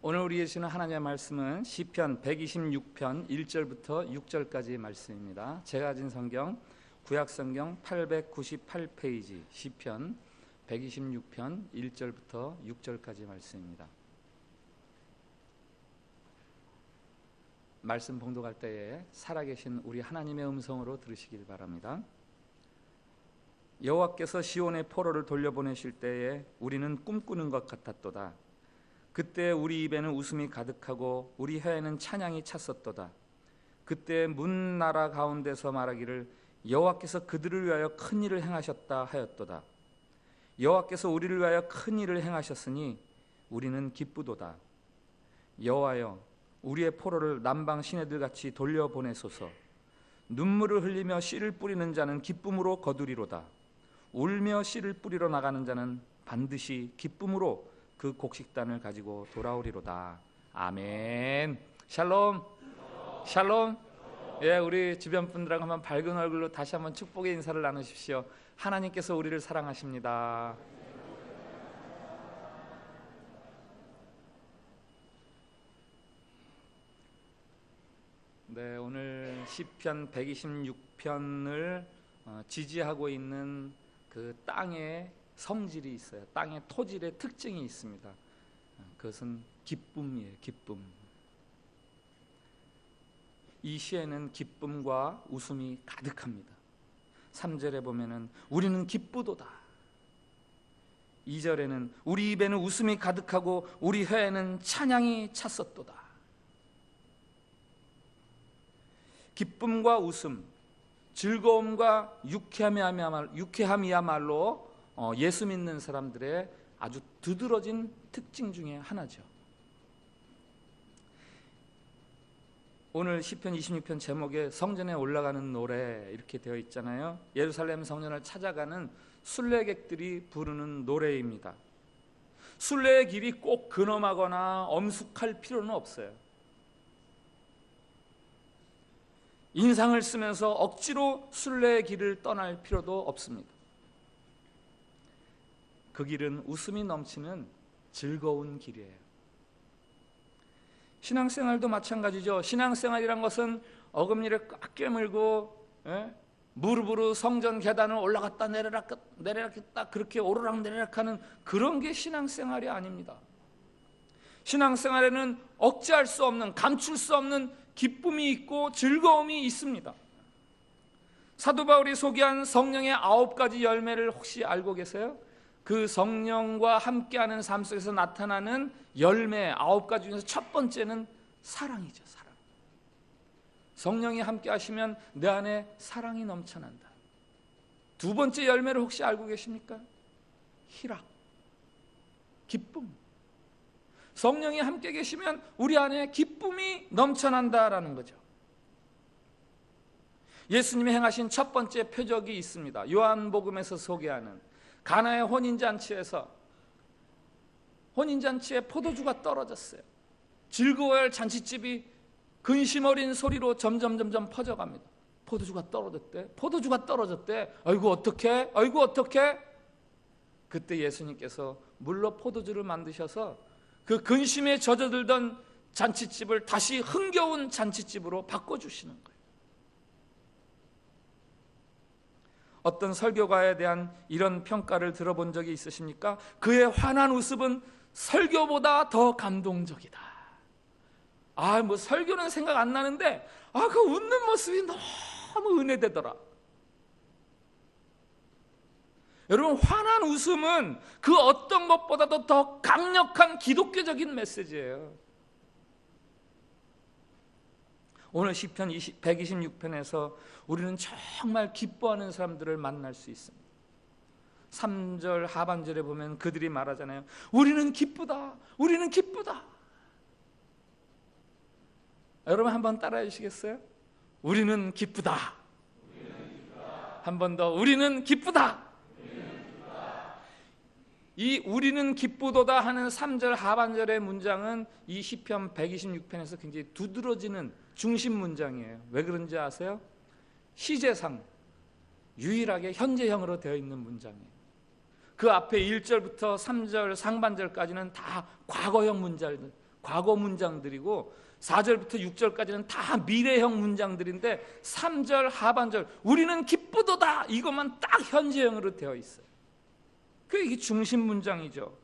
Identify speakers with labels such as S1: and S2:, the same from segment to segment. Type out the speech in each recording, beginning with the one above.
S1: 오늘 우리에게 주시는 하나님의 말씀은 시편 126편 1절부터 6절까지의 말씀입니다. 제가 가진 성경 구약성경 898페이지 시편 126편 1절부터 6절까지의 말씀입니다. 말씀 봉독할 때에 살아계신 우리 하나님의 음성으로 들으시길 바랍니다. 여호와께서 시온의 포로를 돌려보내실 때에 우리는 꿈꾸는 것 같았도다. 그때 우리 입에는 웃음이 가득하고 우리 혀에는 찬양이 찼었도다. 그때 문 나라 가운데서 말하기를 여호와께서 그들을 위하여 큰 일을 행하셨다 하였도다. 여호와께서 우리를 위하여 큰 일을 행하셨으니 우리는 기쁘도다. 여호와여, 우리의 포로를 남방 시내들 같이 돌려보내소서. 눈물을 흘리며 씨를 뿌리는 자는 기쁨으로 거두리로다. 울며 씨를 뿌리러 나가는 자는 반드시 기쁨으로 그 곡식단을 가지고 돌아오리로다. 아멘. 샬롬. 샬롬. 예, 우리 주변 분들하고 한번 밝은 얼굴로 다시 한번 축복의 인사를 나누십시오. 하나님께서 우리를 사랑하십니다. 네, 오늘 시편 126편을 지지하고 있는 그 땅의 성질이 있어요. 땅의 토질의 특징이 있습니다. 그것은 기쁨이에요. 기쁨. 이 시에는 기쁨과 웃음이 가득합니다. 3절에 보면은 우리는 기쁘도다. 2절에는 우리 입에는 웃음이 가득하고 우리 혀에는 찬양이 찼었도다. 기쁨과 웃음, 즐거움과 유쾌함이야말로 예수 믿는 사람들의 아주 두드러진 특징 중에 하나죠. 오늘 시편 26편 제목에 성전에 올라가는 노래 이렇게 되어 있잖아요. 예루살렘 성전을 찾아가는 순례객들이 부르는 노래입니다. 순례의 길이 꼭 근엄하거나 엄숙할 필요는 없어요. 인상을 쓰면서 억지로 순례의 길을 떠날 필요도 없습니다. 그 길은 웃음이 넘치는 즐거운 길이에요. 신앙생활도 마찬가지죠. 신앙생활이란 것은 어금니를 꽉 깨물고 무릎으로 성전 계단을 올라갔다 내려갔다 그렇게 오르락내리락하는 그런 게 신앙생활이 아닙니다. 신앙생활에는 억제할 수 없는, 감출 수 없는 기쁨이 있고 즐거움이 있습니다. 사도 바울이 소개한 성령의 9가지 열매를 혹시 알고 계세요? 그 성령과 함께하는 삶 속에서 나타나는 열매 9가지 중에서 첫 번째는 사랑이죠. 사랑. 성령이 함께 하시면 내 안에 사랑이 넘쳐난다. 두 번째 열매를 혹시 알고 계십니까? 희락, 기쁨. 성령이 함께 계시면 우리 안에 기쁨이 넘쳐난다라는 거죠. 예수님이 행하신 첫 번째 표적이 있습니다. 요한복음에서 소개하는 가나의 혼인잔치에 포도주가 떨어졌어요. 즐거워할 잔치집이 근심 어린 소리로 점점 퍼져갑니다. 포도주가 떨어졌대. 아이고 어떡해? 그때 예수님께서 물로 포도주를 만드셔서 그 근심에 젖어들던 잔치집을 다시 흥겨운 잔치집으로 바꿔주시는 거예요. 어떤 설교가에 대한 이런 평가를 들어본 적이 있으십니까? 그의 환한 웃음은 설교보다 더 감동적이다. 뭐 설교는 생각 안 나는데 그 웃는 모습이 너무 은혜되더라. 여러분, 환한 웃음은 그 어떤 것보다도 더 강력한 기독교적인 메시지예요. 오늘 시편 126편에서 우리는 정말 기뻐하는 사람들을 만날 수 있습니다. 3절 하반절에 보면 그들이 말하잖아요. 우리는 기쁘다. 우리는 기쁘다. 여러분 한번 따라해 주시겠어요? 우리는 기쁘다. 한 번 더. 우리는 기쁘다. 이 우리는 기쁘도다 하는 3절 하반절의 문장은 이 시편 126편에서 굉장히 두드러지는 중심 문장이에요. 왜 그런지 아세요? 시제상 유일하게 현재형으로 되어 있는 문장이에요. 그 앞에 1절부터 3절 상반절까지는 다 과거형 문장들, 과거 문장들이고 4절부터 6절까지는 다 미래형 문장들인데 3절 하반절 우리는 기쁘도다 이것만 딱 현재형으로 되어 있어요. 이게 중심 문장이죠.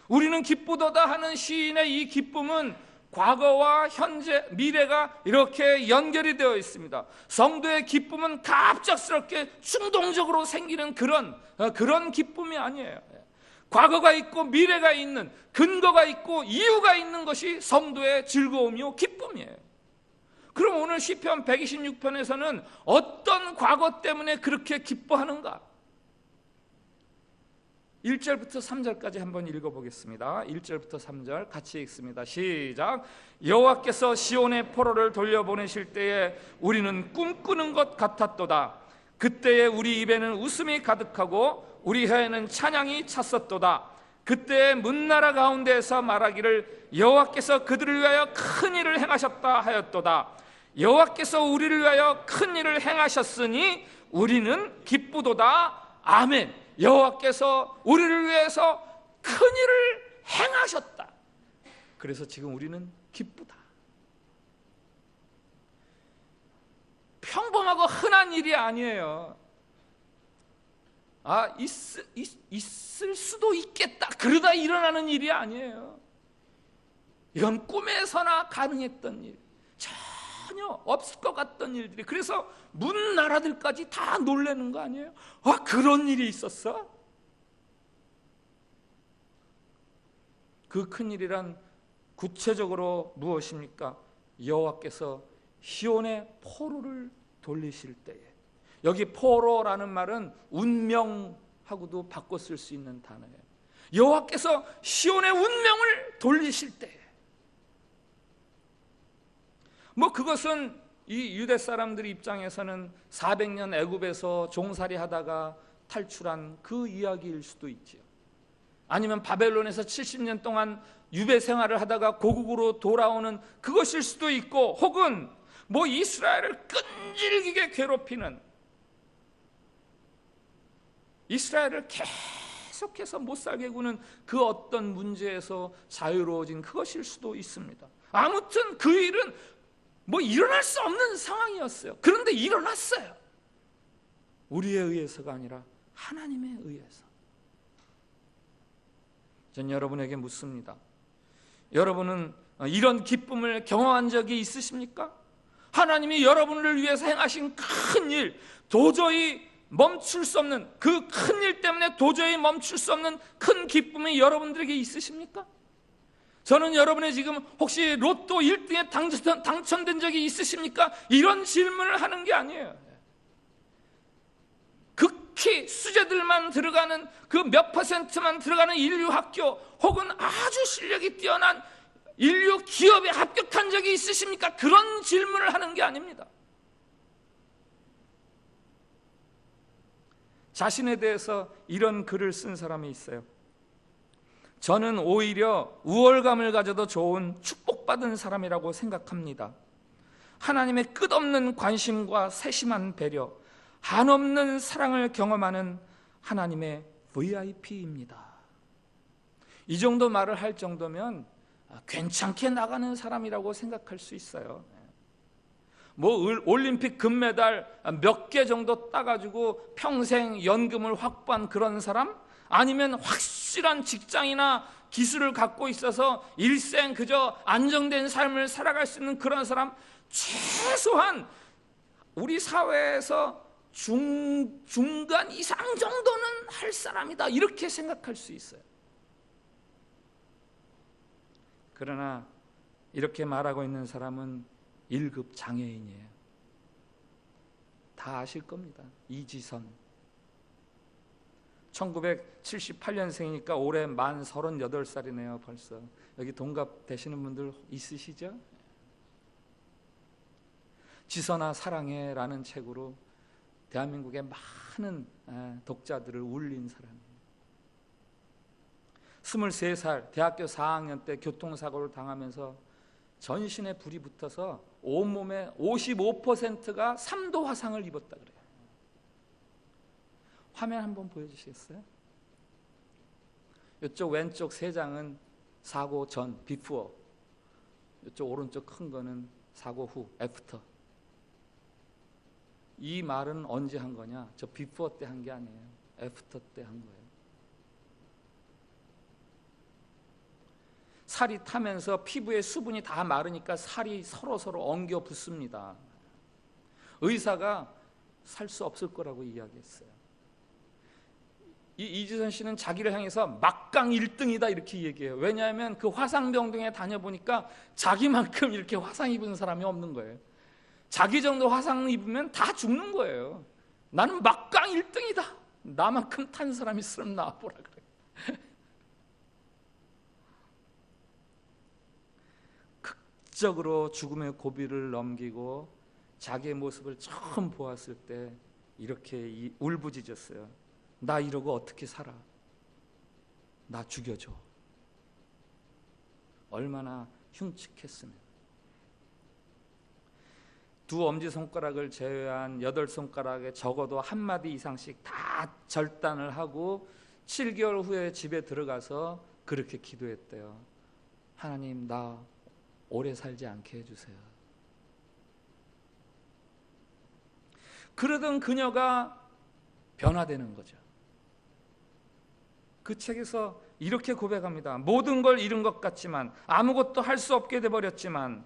S1: 우리는 기쁘도다 하는 시인의 이 기쁨은 과거와 현재, 미래가 이렇게 연결이 되어 있습니다. 성도의 기쁨은 갑작스럽게 충동적으로 생기는 그런 기쁨이 아니에요. 과거가 있고 미래가 있는, 근거가 있고 이유가 있는 것이 성도의 즐거움이요 기쁨이에요. 그럼 오늘 시편 126편에서는 어떤 과거 때문에 그렇게 기뻐하는가? 1절부터 3절까지 한번 읽어보겠습니다. 1절부터 3절 같이 읽습니다. 시작. 여호와께서 시온의 포로를 돌려보내실 때에 우리는 꿈꾸는 것 같았도다. 그때에 우리 입에는 웃음이 가득하고 우리 혀에는 찬양이 찼었도다. 그때에 문나라 가운데에서 말하기를 여호와께서 그들을 위하여 큰 일을 행하셨다 하였도다. 여호와께서 우리를 위하여 큰 일을 행하셨으니 우리는 기쁘도다. 아멘. 여호와께서 우리를 위해서 큰 일을 행하셨다. 그래서 지금 우리는 기쁘다. 평범하고 흔한 일이 아니에요. 있을 수도 있겠다 그러다 일어나는 일이 아니에요. 이건 꿈에서나 가능했던 일, 전혀 없을 것 같던 일들이, 그래서 문 나라들까지 다 놀라는 거 아니에요? 그런 일이 있었어? 그 큰일이란 구체적으로 무엇입니까? 여호와께서 시온의 포로를 돌리실 때에, 여기 포로라는 말은 운명하고도 바꿔 쓸 수 있는 단어예요. 여호와께서 시온의 운명을 돌리실 때에, 그것은 이 유대 사람들 입장에서는 400년 애굽에서 종살이 하다가 탈출한 그 이야기일 수도 있지요. 아니면 바벨론에서 70년 동안 유배 생활을 하다가 고국으로 돌아오는 그것일 수도 있고, 혹은 이스라엘을 끈질기게 괴롭히는, 이스라엘을 계속해서 못살게 구는 그 어떤 문제에서 자유로워진 그것일 수도 있습니다. 아무튼 그 일은 일어날 수 없는 상황이었어요. 그런데 일어났어요. 우리에 의해서가 아니라 하나님에 의해서. 전 여러분에게 묻습니다. 여러분은 이런 기쁨을 경험한 적이 있으십니까? 하나님이 여러분을 위해서 행하신 큰 일, 도저히 멈출 수 없는 그 큰 일 때문에 도저히 멈출 수 없는 큰 기쁨이 여러분들에게 있으십니까? 저는 여러분의 지금 혹시 로또 1등에 당첨된 적이 있으십니까? 이런 질문을 하는 게 아니에요. 극히 수재들만 들어가는 그 몇 퍼센트만 들어가는 인류 학교, 혹은 아주 실력이 뛰어난 인류 기업에 합격한 적이 있으십니까? 그런 질문을 하는 게 아닙니다. 자신에 대해서 이런 글을 쓴 사람이 있어요. 저는 오히려 우월감을 가져도 좋은 축복받은 사람이라고 생각합니다. 하나님의 끝없는 관심과 세심한 배려, 한없는 사랑을 경험하는 하나님의 VIP입니다. 이 정도 말을 할 정도면 괜찮게 나가는 사람이라고 생각할 수 있어요. 올림픽 금메달 몇 개 정도 따가지고 평생 연금을 확보한 그런 사람? 아니면 확실한 직장이나 기술을 갖고 있어서 일생 그저 안정된 삶을 살아갈 수 있는 그런 사람? 최소한 우리 사회에서 중간 이상 정도는 할 사람이다, 이렇게 생각할 수 있어요. 그러나 이렇게 말하고 있는 사람은 1급 장애인이에요. 다 아실 겁니다. 이지선. 1978년생이니까 올해 만 38살이네요 벌써. 여기 동갑 되시는 분들 있으시죠? 지선아 사랑해 라는 책으로 대한민국의 많은 독자들을 울린 사람이에요. 23살 대학교 4학년 때 교통사고를 당하면서 전신에 불이 붙어서 온몸의 55%가 3도 화상을 입었다 그래요. 화면 한번 보여주시겠어요? 이쪽 왼쪽 3장은 사고 전 비포, 이쪽 오른쪽 큰 거는 사고 후, 애프터. 이 말은 언제 한 거냐? 저 비포 때 한 게 아니에요. 애프터 때 한 거예요. 살이 타면서 피부에 수분이 다 마르니까 살이 서로 엉겨 붙습니다. 의사가 살 수 없을 거라고 이야기했어요. 이지선 씨는 자기를 향해서 막강 1등이다 이렇게 얘기해요. 왜냐하면 그 화상병동에 다녀보니까 자기만큼 이렇게 화상 입은 사람이 없는 거예요. 자기 정도 화상 입으면 다 죽는 거예요. 나는 막강 1등이다. 나만큼 탄 사람 있으면 나와보라 그래. 극적으로 죽음의 고비를 넘기고 자기의 모습을 처음 보았을 때 이렇게 울부짖었어요. 나 이러고 어떻게 살아? 나 죽여줘. 얼마나 흉측했으면. 두 엄지손가락을 제외한 8손가락에 적어도 한마디 이상씩 다 절단을 하고 7개월 후에 집에 들어가서 그렇게 기도했대요. 하나님, 나 오래 살지 않게 해주세요. 그러던 그녀가 변화되는 거죠. 그 책에서 이렇게 고백합니다. 모든 걸 잃은 것 같지만, 아무것도 할 수 없게 돼버렸지만,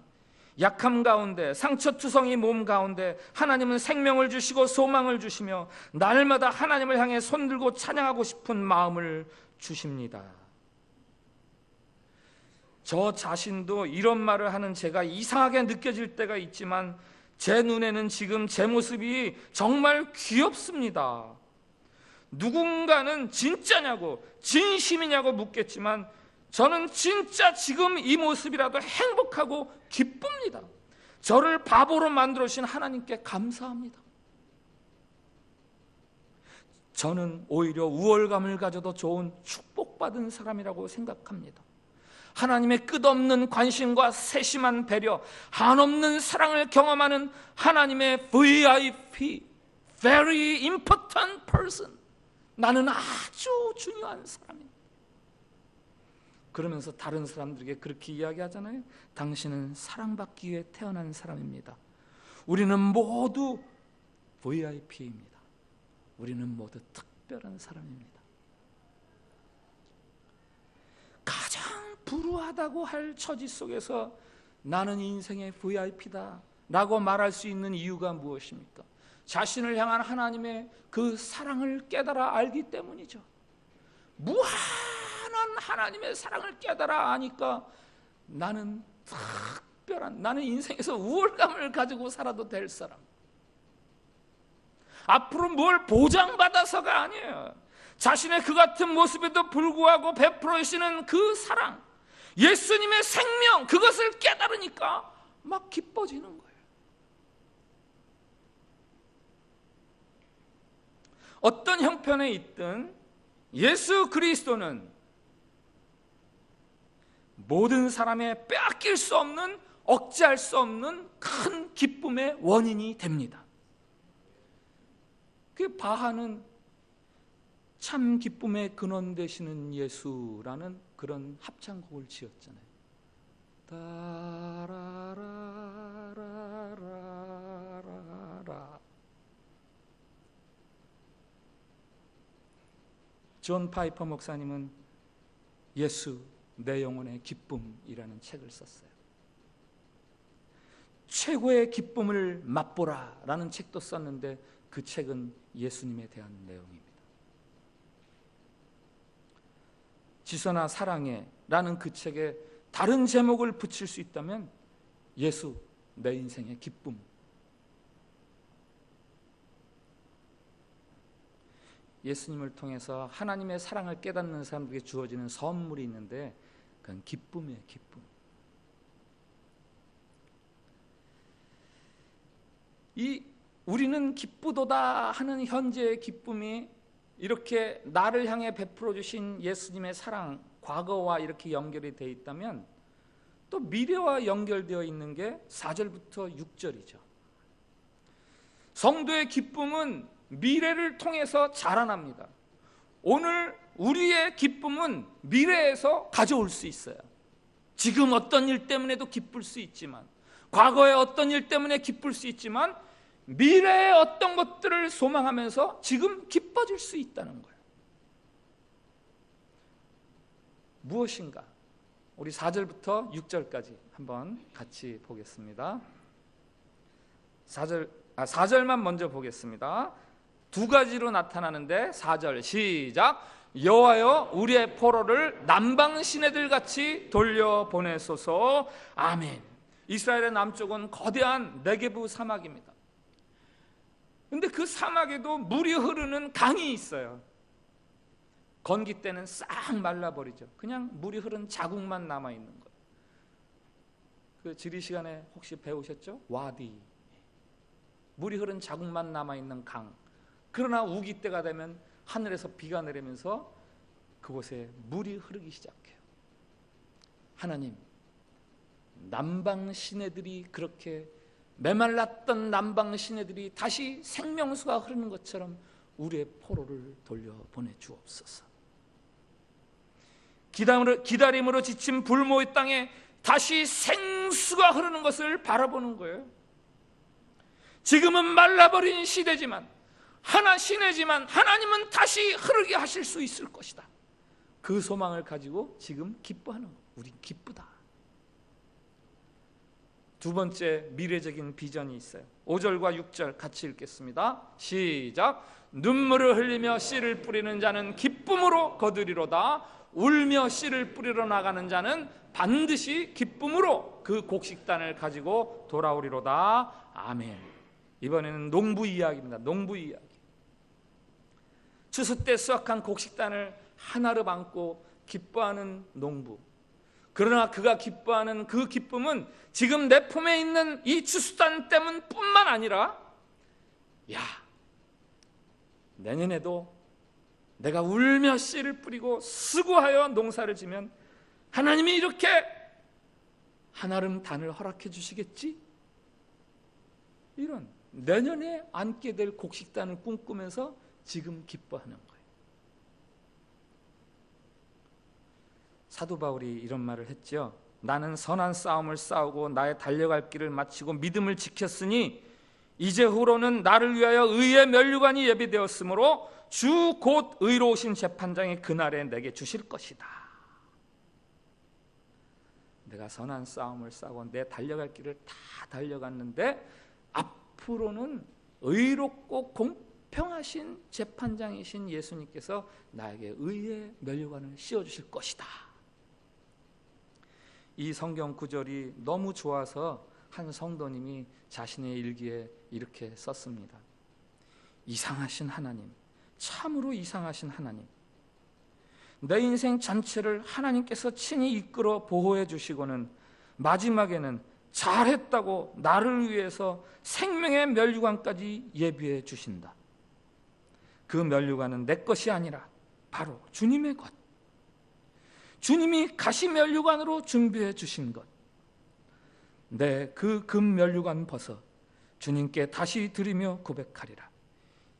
S1: 약함 가운데, 상처투성이 몸 가운데 하나님은 생명을 주시고 소망을 주시며 날마다 하나님을 향해 손들고 찬양하고 싶은 마음을 주십니다. 저 자신도 이런 말을 하는 제가 이상하게 느껴질 때가 있지만 제 눈에는 지금 제 모습이 정말 귀엽습니다. 누군가는 진짜냐고, 진심이냐고 묻겠지만 저는 진짜 지금 이 모습이라도 행복하고 기쁩니다. 저를 바보로 만들어주신 하나님께 감사합니다. 저는 오히려 우월감을 가져도 좋은 축복받은 사람이라고 생각합니다. 하나님의 끝없는 관심과 세심한 배려, 한없는 사랑을 경험하는 하나님의 VIP, very important person. 나는 아주 중요한 사람입니다. 그러면서 다른 사람들에게 그렇게 이야기하잖아요. 당신은 사랑받기 위해 태어난 사람입니다. 우리는 모두 VIP입니다. 우리는 모두 특별한 사람입니다. 가장 불우하다고 할 처지 속에서 나는 인생의 VIP다 라고 말할 수 있는 이유가 무엇입니까? 자신을 향한 하나님의 그 사랑을 깨달아 알기 때문이죠. 무한한 하나님의 사랑을 깨달아 아니까 나는 특별한, 나는 인생에서 우월감을 가지고 살아도 될 사람, 앞으로 뭘 보장받아서가 아니에요. 자신의 그 같은 모습에도 불구하고 베풀어 주시는 그 사랑, 예수님의 생명, 그것을 깨달으니까 막 기뻐지는 거예요. 어떤 형편에 있든 예수 그리스도는 모든 사람의 빼앗길 수 없는, 억제할 수 없는 큰 기쁨의 원인이 됩니다. 그 바하는 참 기쁨의 근원 되시는 예수라는 그런 합창곡을 지었잖아요. 따라라라라라. 존 파이퍼 목사님은 예수 내 영혼의 기쁨이라는 책을 썼어요. 최고의 기쁨을 맛보라 라는 책도 썼는데 그 책은 예수님에 대한 내용입니다. 지선아 사랑해 라는 그 책에 다른 제목을 붙일 수 있다면 예수 내 인생의 기쁨. 예수님을 통해서 하나님의 사랑을 깨닫는 사람들에게 주어지는 선물이 있는데 그건 기쁨이에요. 기쁨. 우리는 기쁘도다 하는 현재의 기쁨이 이렇게 나를 향해 베풀어 주신 예수님의 사랑, 과거와 이렇게 연결이 되어 있다면 또 미래와 연결되어 있는 게 4절부터 6절이죠. 성도의 기쁨은 미래를 통해서 자라납니다. 오늘 우리의 기쁨은 미래에서 가져올 수 있어요. 지금 어떤 일 때문에도 기쁠 수 있지만, 과거의 어떤 일 때문에 기쁠 수 있지만, 미래의 어떤 것들을 소망하면서 지금 기뻐질 수 있다는 거예요. 무엇인가? 우리 4절부터 6절까지 한번 같이 보겠습니다. 4절만 먼저 보겠습니다. 두 가지로 나타나는데 4절 시작. 여호와여 우리의 포로를 남방 시내들 같이 돌려보내소서. 아멘. 이스라엘의 남쪽은 거대한 네게부 사막입니다. 근데 그 사막에도 물이 흐르는 강이 있어요. 건기 때는 싹 말라버리죠. 그냥 물이 흐른 자국만 남아있는 거예요. 그 지리 시간에 혹시 배우셨죠? 와디. 물이 흐른 자국만 남아있는 강. 그러나 우기 때가 되면 하늘에서 비가 내리면서 그곳에 물이 흐르기 시작해요. 하나님, 남방 시내들이 그렇게 메말랐던 남방 시내들이 다시 생명수가 흐르는 것처럼 우리의 포로를 돌려보내 주옵소서. 기다림으로 지친 불모의 땅에 다시 생수가 흐르는 것을 바라보는 거예요. 지금은 말라버린 시대지만, 시내지만 하나님은 다시 흐르게 하실 수 있을 것이다. 그 소망을 가지고 지금 기뻐하는 거예요. 우린 기쁘다. 두 번째 미래적인 비전이 있어요. 5절과 6절 같이 읽겠습니다. 시작. 눈물을 흘리며 씨를 뿌리는 자는 기쁨으로 거두리로다. 울며 씨를 뿌리러 나가는 자는 반드시 기쁨으로 그 곡식단을 가지고 돌아오리로다. 아멘. 이번에는 농부 이야기입니다. 농부 이야기. 추수 때 수확한 곡식단을 하나로 안고 기뻐하는 농부. 그러나 그가 기뻐하는 그 기쁨은 지금 내 품에 있는 이 추수단 때문뿐만 아니라, 내년에도 내가 울며 씨를 뿌리고 수고하여 농사를 지면 하나님이 이렇게 한아름 단을 허락해 주시겠지? 이런 내년에 안게 될 곡식단을 꿈꾸면서 지금 기뻐하는 거예요. 사도 바울이 이런 말을 했죠. 나는 선한 싸움을 싸우고 나의 달려갈 길을 마치고 믿음을 지켰으니 이제후로는 나를 위하여 의의 면류관이 예비되었으므로 주 곧 의로우신 재판장이 그날에 내게 주실 것이다. 내가 선한 싸움을 싸고 내 달려갈 길을 다 달려갔는데 앞으로는 의롭고 공평하신 재판장이신 예수님께서 나에게 의의 면류관을 씌워주실 것이다. 이 성경 구절이 너무 좋아서 한 성도님이 자신의 일기에 이렇게 썼습니다. 이상하신 하나님, 참으로 이상하신 하나님, 내 인생 전체를 하나님께서 친히 이끌어 보호해 주시고는 마지막에는 잘했다고 나를 위해서 생명의 면류관까지 예비해 주신다. 그 면류관은 내 것이 아니라 바로 주님의 것, 주님이 가시 면류관으로 준비해 주신 것. 내 그 금 면류관 벗어 주님께 다시 드리며 고백하리라.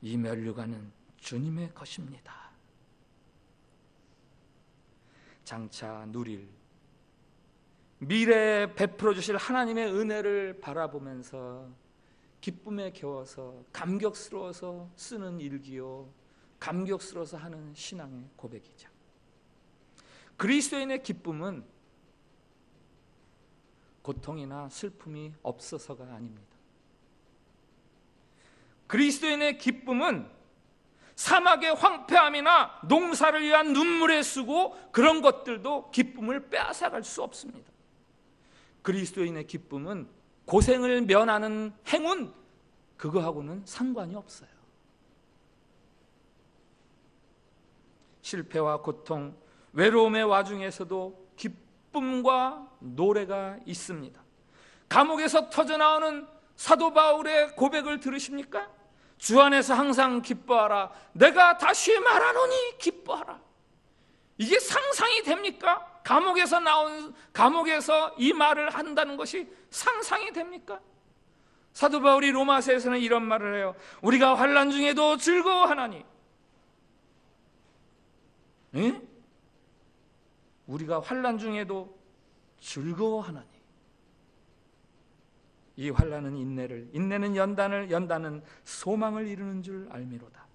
S1: 이 면류관은 주님의 것입니다. 장차 누릴 미래에 베풀어 주실 하나님의 은혜를 바라보면서 기쁨에 겨워서 감격스러워서 쓰는 일기요, 감격스러워서 하는 신앙의 고백이죠. 그리스도인의 기쁨은 고통이나 슬픔이 없어서가 아닙니다. 그리스도인의 기쁨은 사막의 황폐함이나 농사를 위한 눈물의 수고, 그런 것들도 기쁨을 빼앗아갈 수 없습니다. 그리스도인의 기쁨은 고생을 면하는 행운, 그거하고는 상관이 없어요. 실패와 고통, 외로움의 와중에서도 기쁨과 노래가 있습니다. 감옥에서 터져나오는 사도 바울의 고백을 들으십니까? 주 안에서 항상 기뻐하라. 내가 다시 말하노니 기뻐하라. 이게 상상이 됩니까? 감옥에서 이 말을 한다는 것이 상상이 됩니까? 사도 바울이 로마서에서는 이런 말을 해요. 우리가 환난 중에도 즐거워하나니. 예? 우리가 환난 중에도 즐거워하나니 이 환난은 인내를, 인내는 연단을, 연단은 소망을 이루는 줄 알미로다.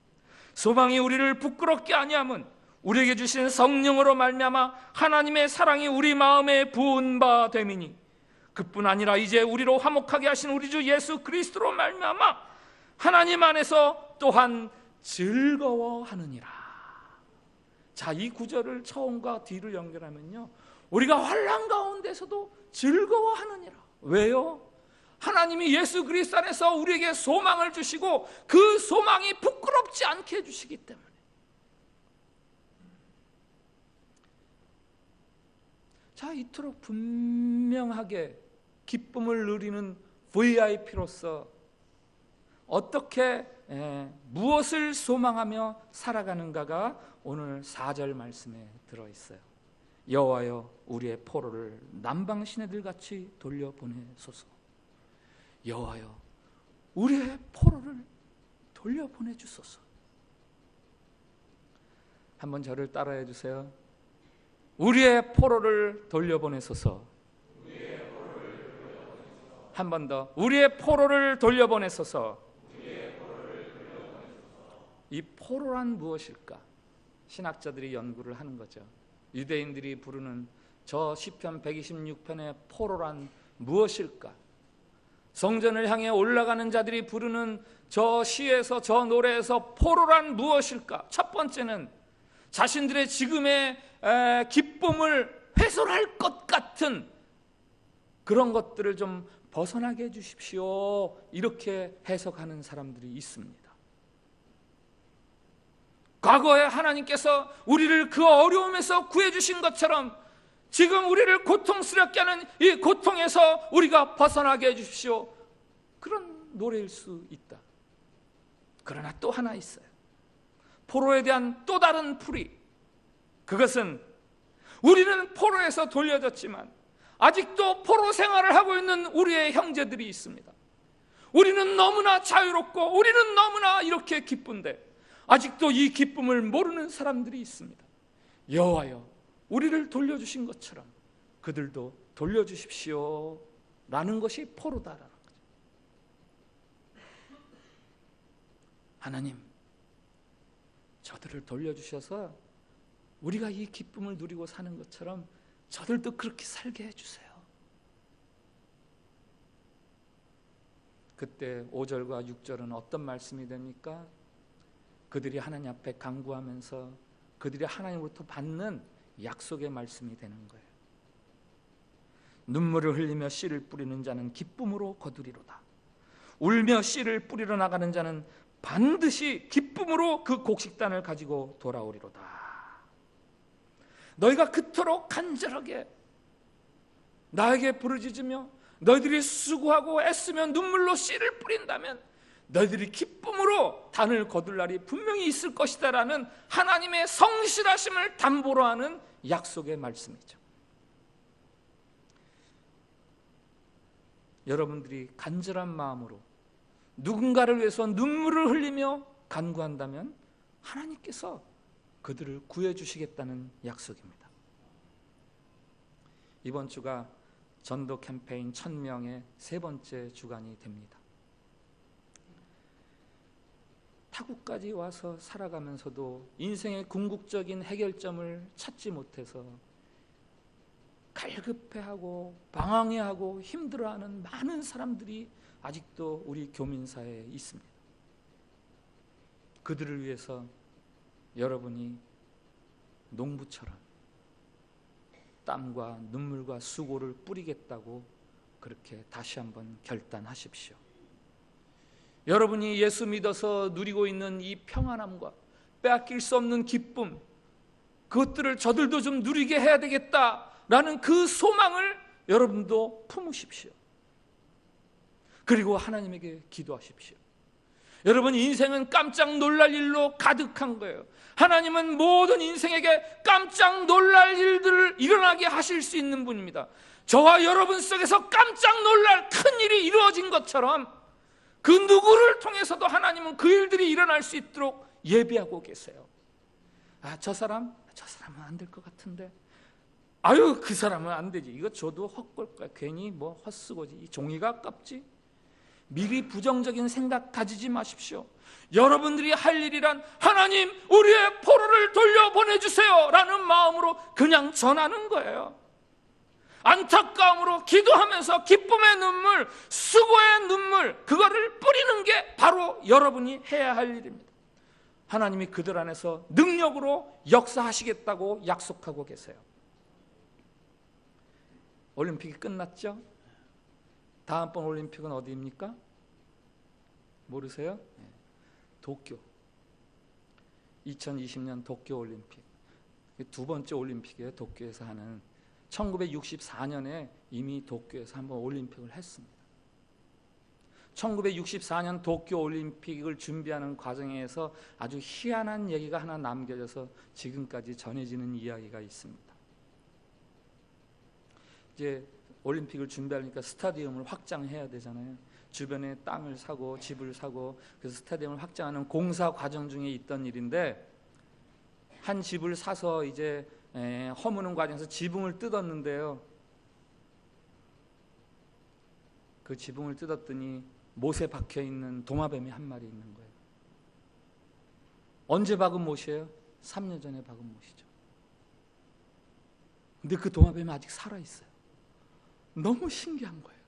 S1: 소망이 우리를 부끄럽게 아니함은 우리에게 주신 성령으로 말미암아 하나님의 사랑이 우리 마음에 부은 바 됨이니, 그뿐 아니라 이제 우리로 화목하게 하신 우리 주 예수 그리스도로 말미암아 하나님 안에서 또한 즐거워하느니라. 자, 이 구절을 처음과 뒤를 연결하면요, 우리가 환난 가운데서도 즐거워하느니라. 왜요? 하나님이 예수 그리스도 안에서 우리에게 소망을 주시고 그 소망이 부끄럽지 않게 해주시기 때문에. 자, 이토록 분명하게 기쁨을 누리는 VIP로서 어떻게 무엇을 소망하며 살아가는가가 오늘 4절 말씀에 들어있어요. 여호와여 우리의 포로를 남방 시내들같이 돌려보내소서. 여호와여 우리의 포로를 돌려보내주소서. 한번 저를 따라해 주세요. 우리의 포로를 돌려보내소서. 한 번 더. 우리의 포로를 돌려보내소서. 이 포로란 무엇일까? 신학자들이 연구를 하는 거죠. 유대인들이 부르는 저 시편 126편의 포로란 무엇일까? 성전을 향해 올라가는 자들이 부르는 저 시에서, 저 노래에서 포로란 무엇일까? 첫 번째는 자신들의 지금의 기쁨을 훼손할 것 같은 그런 것들을 좀 벗어나게 해주십시오, 이렇게 해석하는 사람들이 있습니다. 과거에 하나님께서 우리를 그 어려움에서 구해주신 것처럼 지금 우리를 고통스럽게 하는 이 고통에서 우리가 벗어나게 해주십시오, 그런 노래일 수 있다. 그러나 또 하나 있어요. 포로에 대한 또 다른 풀이, 그것은 우리는 포로에서 돌려졌지만 아직도 포로 생활을 하고 있는 우리의 형제들이 있습니다. 우리는 너무나 자유롭고 우리는 너무나 이렇게 기쁜데 아직도 이 기쁨을 모르는 사람들이 있습니다. 여호와여 우리를 돌려주신 것처럼 그들도 돌려주십시오 라는 것이 포로다라는 거죠. 하나님, 저들을 돌려주셔서 우리가 이 기쁨을 누리고 사는 것처럼 저들도 그렇게 살게 해주세요. 그때 5절과 6절은 어떤 말씀이 됩니까? 그들이 하나님 앞에 간구하면서 그들이 하나님으로부터 받는 약속의 말씀이 되는 거예요. 눈물을 흘리며 씨를 뿌리는 자는 기쁨으로 거두리로다. 울며 씨를 뿌리러 나가는 자는 반드시 기쁨으로 그 곡식단을 가지고 돌아오리로다. 너희가 그토록 간절하게 나에게 부르짖으며 너희들이 수고하고 애쓰며 눈물로 씨를 뿌린다면 너희들이 기쁨으로 단을 거둘 날이 분명히 있을 것이다 라는 하나님의 성실하심을 담보로 하는 약속의 말씀이죠. 여러분들이 간절한 마음으로 누군가를 위해서 눈물을 흘리며 간구한다면 하나님께서 그들을 구해주시겠다는 약속입니다. 이번 주가 전도 캠페인 1000명의 세 번째 주간이 됩니다. 타국까지 와서 살아가면서도 인생의 궁극적인 해결점을 찾지 못해서 갈급해하고 방황해하고 힘들어하는 많은 사람들이 아직도 우리 교민사회에 있습니다. 그들을 위해서 여러분이 농부처럼 땀과 눈물과 수고를 뿌리겠다고 그렇게 다시 한번 결단하십시오. 여러분이 예수 믿어서 누리고 있는 이 평안함과 빼앗길 수 없는 기쁨, 그것들을 저들도 좀 누리게 해야 되겠다라는 그 소망을 여러분도 품으십시오. 그리고 하나님에게 기도하십시오. 여러분, 인생은 깜짝 놀랄 일로 가득한 거예요. 하나님은 모든 인생에게 깜짝 놀랄 일들을 일어나게 하실 수 있는 분입니다. 저와 여러분 속에서 깜짝 놀랄 큰 일이 이루어진 것처럼 그 누구를 통해서도 하나님은 그 일들이 일어날 수 있도록 예비하고 계세요. 저 사람은 안 될 것 같은데, 아유, 그 사람은 안 되지. 이거 줘도 헛걸 거야. 괜히 뭐 헛쓰고지. 이 종이가 아깝지. 미리 부정적인 생각 가지지 마십시오. 여러분들이 할 일이란 하나님, 우리의 포로를 돌려보내주세요 라는 마음으로 그냥 전하는 거예요. 안타까움으로 기도하면서 기쁨의 눈물, 수고의 눈물, 그거를 뿌리는 게 바로 여러분이 해야 할 일입니다. 하나님이 그들 안에서 능력으로 역사하시겠다고 약속하고 계세요. 올림픽이 끝났죠? 다음번 올림픽은 어디입니까? 모르세요? 도쿄. 2020년 도쿄 올림픽. 두 번째 올림픽이에요. 도쿄에서 하는. 1964년에 이미 도쿄에서 한번 올림픽을 했습니다. 1964년 도쿄 올림픽을 준비하는 과정에서 아주 희한한 얘기가 하나 남겨져서 지금까지 전해지는 이야기가 있습니다. 이제 올림픽을 준비하려니까 스타디움을 확장해야 되잖아요. 주변에 땅을 사고 집을 사고, 그래서 스타디움을 확장하는 공사 과정 중에 있던 일인데, 한 집을 사서 이제 허무는 과정에서 지붕을 뜯었는데요. 그 지붕을 뜯었더니 못에 박혀 있는 도마뱀이 한 마리 있는 거예요. 언제 박은 못이에요? 3년 전에 박은 못이죠. 근데 그 도마뱀이 아직 살아있어요. 너무 신기한 거예요.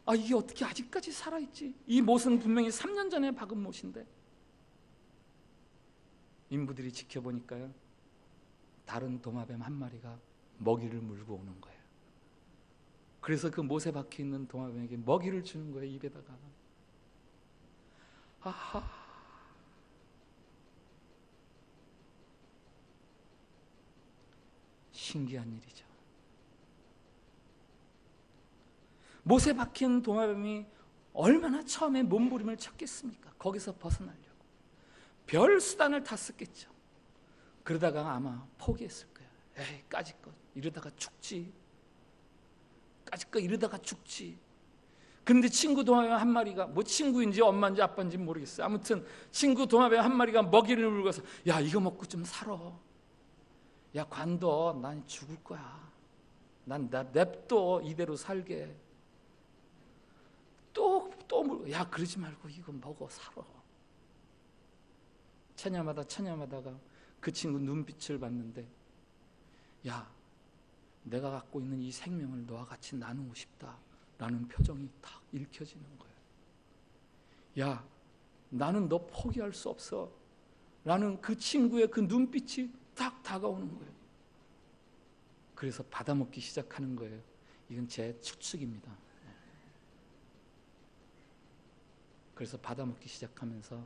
S1: 아, 이게 어떻게 아직까지 살아있지? 이 못은 분명히 3년 전에 박은 못인데. 인부들이 지켜보니까요, 다른 도마뱀 한 마리가 먹이를 물고 오는 거예요. 그래서 그 못에 박혀있는 도마뱀에게 먹이를 주는 거예요, 입에다가. 아하, 신기한 일이죠. 못에 박힌 도마뱀이 얼마나 처음에 몸부림을 쳤겠습니까? 거기서 벗어나려고 별 수단을 다 썼겠죠. 그러다가 아마 포기했을 거예요. 에이, 까짓것 이러다가 죽지. 까짓것 이러다가 죽지. 근데 친구 도마뱀 한 마리가, 뭐 친구인지 엄마인지 아빠인지 모르겠어요. 아무튼 친구 도마뱀 한 마리가 먹이를 물고서, 야, 이거 먹고 좀 살아. 야, 관둬. 난 죽을 거야. 난 냅둬. 이대로 살게. 또 물고, 야, 그러지 말고 이거 먹어 살아. 체념하다가 그 친구 눈빛을 봤는데, 야, 내가 갖고 있는 이 생명을 너와 같이 나누고 싶다 라는 표정이 탁 읽혀지는 거예요. 야, 나는 너 포기할 수 없어 라는 그 친구의 그 눈빛이 딱 다가오는 거예요. 그래서 받아먹기 시작하는 거예요. 이건 제 추측입니다. 그래서 받아먹기 시작하면서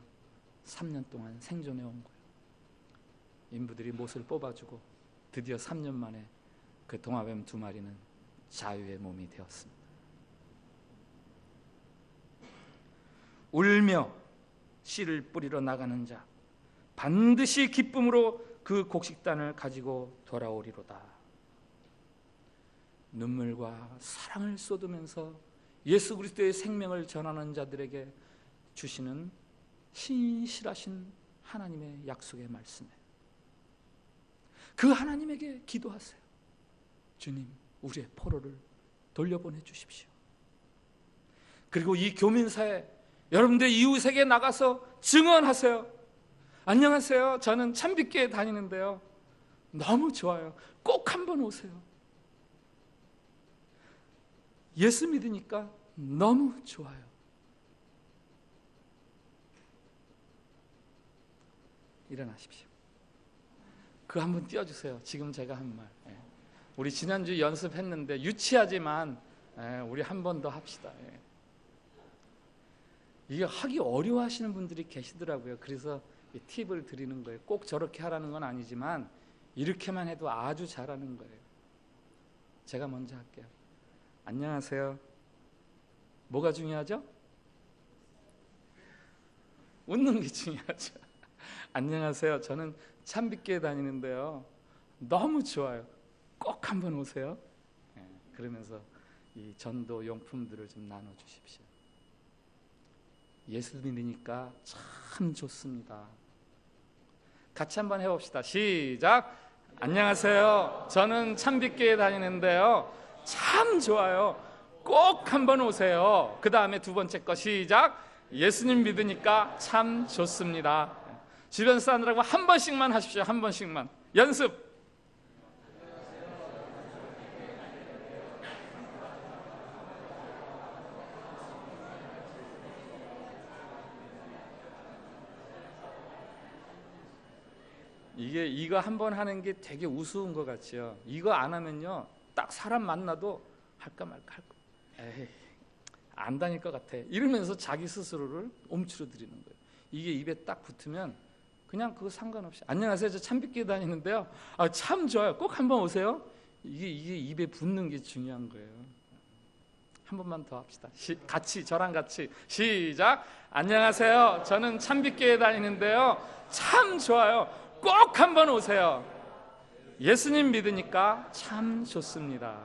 S1: 3년 동안 생존해 온 거예요. 인부들이 못을 뽑아주고 드디어 3년 만에 그 도마뱀 2마리는 자유의 몸이 되었습니다. 울며 씨를 뿌리러 나가는 자 반드시 기쁨으로 그 곡식단을 가지고 돌아오리로다. 눈물과 사랑을 쏟으면서 예수 그리스도의 생명을 전하는 자들에게 주시는 신실하신 하나님의 약속의 말씀에 그 하나님에게 기도하세요. 주님, 우리의 포로를 돌려보내 주십시오. 그리고 이 교민사에 여러분들 이웃에게 나가서 증언하세요. 안녕하세요, 저는 참빛교회 다니는데요, 너무 좋아요. 꼭 한번 오세요. 예수 믿으니까 너무 좋아요. 일어나십시오. 그 한번 띄워주세요. 지금 제가 한 말. 우리 지난주 연습했는데 유치하지만 우리 한 번 더 합시다. 이게 하기 어려워하시는 분들이 계시더라고요. 그래서 팁을 드리는 거예요. 꼭 저렇게 하라는 건 아니지만 이렇게만 해도 아주 잘하는 거예요. 제가 먼저 할게요. 안녕하세요. 뭐가 중요하죠? 웃는 게 중요하죠. 안녕하세요. 저는 참빛교회 다니는데요, 너무 좋아요. 꼭 한번 오세요. 그러면서 이 전도 용품들을 좀 나눠주십시오. 예수 믿으니까 참 좋습니다. 같이 한번 해봅시다. 시작. 안녕하세요. 저는 참빛교회 다니는데요. 참 좋아요. 꼭 한번 오세요. 그 다음에 두 번째 거 시작. 예수님 믿으니까 참 좋습니다. 주변 사람들하고 한 번씩만 하십시오. 한 번씩만 연습. 이거 한 번 하는 게 되게 우스운 것 같지요. 이거 안 하면요, 딱 사람 만나도 할까 말까 할 거. 에이, 안 다닐 것 같아. 이러면서 자기 스스로를 움츠러들이는 거예요. 이게 입에 딱 붙으면 그냥 그거 상관없이 안녕하세요. 저 참빛교회 다니는데요. 참 좋아요. 꼭 한번 오세요. 이게 입에 붙는 게 중요한 거예요. 한 번만 더 합시다. 같이 저랑 같이 시작. 안녕하세요. 저는 참빛교회 다니는데요. 참 좋아요. 꼭 한번 오세요. 예수님 믿으니까 참 좋습니다.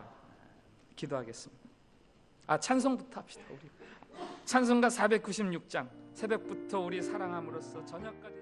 S1: 기도하겠습니다. 찬송부터 합시다. 우리 찬송가 496장 새벽부터 우리 사랑함으로써 저녁까지